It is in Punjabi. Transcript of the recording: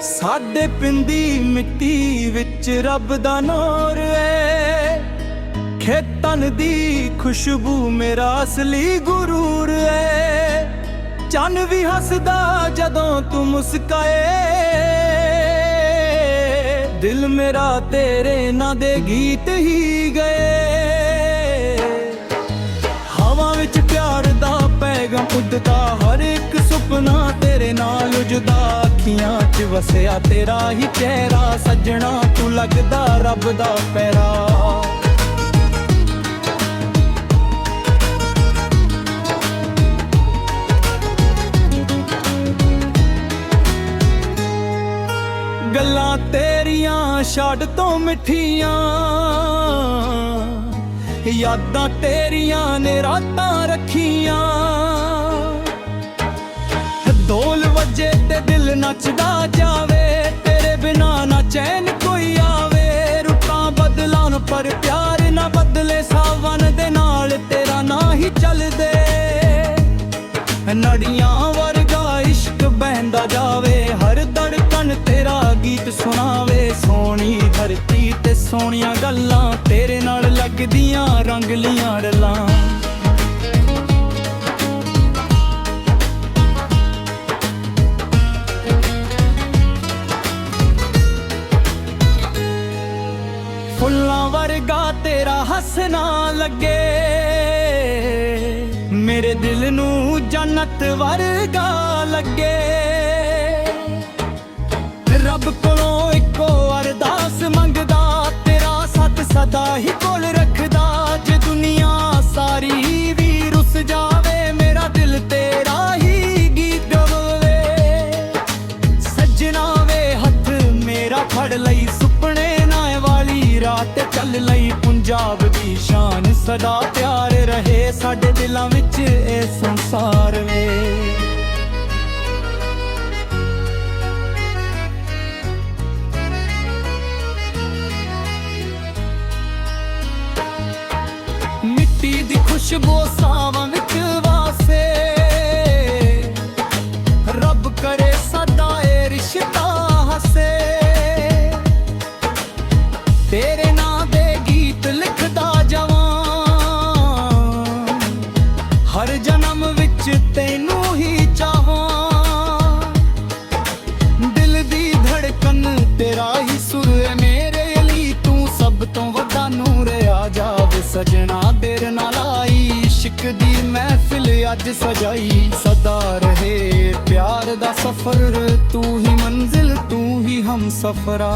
ਸਾਡੇ ਪਿੰਦੀ ਮਿੱਟੀ ਵਿੱਚ ਰੱਬ ਦਾ ਨੂਰ ਏ, ਖੇਤਾਂ ਦੀ ਖੁਸ਼ਬੂ ਮੇਰਾ ਅਸਲੀ ਗੁਰੂਰ ਏ। ਚੰਨ ਵੀ ਹੱਸਦਾ ਜਦੋਂ ਤੂੰ ਮੁਸਕਾਏ, ਦਿਲ ਮੇਰਾ ਤੇਰੇ ਨਾਂ ਦੇ ਗੀਤ ਹੀ ਗਏ। ਹਵਾ ਵਿੱਚ ਪਿਆਰ ਦਾ ਪੈਗਾਮ ਉੱਡਦਾ, ਹਰ ਇੱਕ ਸੁਪਨਾ ਤੇਰੇ ਨਾਲ ਉਜਦਾ। ਅੱਖੀਆਂ 'ਚ ਵਸਿਆ ਤੇਰਾ ਹੀ ਚਿਹਰਾ, ਸੱਜਣਾ ਤੂੰ ਲੱਗਦਾ ਰੱਬ ਦਾ ਪਿਆਰਾ। ਗੱਲਾਂ ਤੇਰੀਆਂ ਛੱਡ ਤੋਂ ਮਿੱਠੀਆਂ, ਯਾਦਾਂ ਤੇਰੀਆਂ ਨੇ ਰਾਤਾਂ ਰੱਖੀਆਂ। ਢੋਲ ਵੱਜੇ ਤੇ ਦਿਲ ਨੱਚਦਾ ਜਾਵੇ, ਤੇਰੇ ਬਿਨਾਂ ਨਾ ਚੈਨ ਕੋਈ ਆਵੇ। ਰੁੱਤਾਂ ਬਦਲਾਉਣ ਪਰ ਪਿਆਰ ਨਾ ਬਦਲੇ, ਸਾਵਨ ਦੇ ਨਾਲ ਤੇਰਾ ਨਾਂ ਹੀ ਚੱਲਦੇ। ਨੜੀਆਂ ਵਰਗਾ ਇਸ਼ਕ ਬਹਿੰਦਾ ਜਾਵੇ, ਹਰ ਧੜਕਣ ਤੇਰਾ ਗੀਤ ਸੁਣਾਵੇ। ਸੋਹਣੀ ਧਰਤੀ ਤੇ ਸੋਹਣੀਆਂ ਗੱਲਾਂ, ਤੇਰੇ ਨਾਲ ਲੱਗਦੀਆਂ ਰੰਗਲੀਆਂ ਰਲਾਂ। ਫੁੱਲਾਂ ਵਰਗਾ ਤੇਰਾ ਹੱਸਣਾ ਲੱਗੇ, ਮੇਰੇ ਦਿਲ ਨੂੰ ਜੰਨਤ ਵਰਗਾ ਲੱਗੇ। ਰੱਬ ਕੋਲੋਂ ਇੱਕੋ ਅਰਦਾਸ ਮੰਗਦਾ, ਤੇਰਾ ਸਾਥ ਸਦਾ ਹੀ ਕੋਲ ਰੱਖਦਾ। ਜੇ ਦੁਨੀਆ ਸਾਰੀ ਵੀ ਰੁੱਸ ਜਾਵੇ, ਮੇਰਾ ਦਿਲ ਤੇਰਾ ਹੀ ਗੀਤ ਗਾਵੇ। ਸੱਜਣਾ ਵੇ ਹੱਥ ਮੇਰਾ ਫੜ ਲਈ, ਸੁਪਨੇ ਨਾ ਵਾਲੀ ਰਾਤ ਚੱਲ ਲਈ। ਪੰਜਾਬ ਦੀ ਸ਼ਾਨ ਸਦਾ ਪਿਆਰ ਰਹੇ, ਸਾਡੇ ਦਿਲਾਂ ਵਿੱਚ ਇਹ ਸੰਸਾਰ ਵੇ। ਮਿੱਟੀ ਦੀ ਖੁਸ਼ਬੂ ਸਾਵਾਂ ਵਿੱਚ ਵਾਸੇ, ਰੱਬ ਕਰੇ ਸਦਾ ਇਹ ਰਿਸ਼ਤਾ ਹੱਸੇ। ਤੇਰੇ ਨਾਂ ਦੇ ਗੀਤ ਲਿਖਦਾ ਜਾਵਾਂ, ਹਰ ਜਨਮ ਵਿੱਚ ਤੈਨੂੰ ਹੀ ਚਾਹਾਂ। ਦਿਲ ਦੀ ਧੜਕਨ ਤੇਰਾ ਹੀ ਸੁਰ ਹੈ, ਮੇਰੇ ਲਈ ਤੂੰ ਸਭ ਤੋਂ ਵੱਡਾ ਨੂਰ। ਆ ਜਾਵੇ ਸਜਣਾ ਤੇਰੇ ਨਾਲ ਆਈ, ਇਸ਼ਕ ਦੀ ਮਹਿਫਿਲ ਅੱਜ ਸਜਾਈ। ਸਦਾ ਰਹੇ ਪਿਆਰ ਦਾ ਸਫ਼ਰ, ਤੂੰ ਹੀ ਮੰਜ਼ਿਲ ਤੂੰ ਹੀ ਹਮਸਫਰਾ।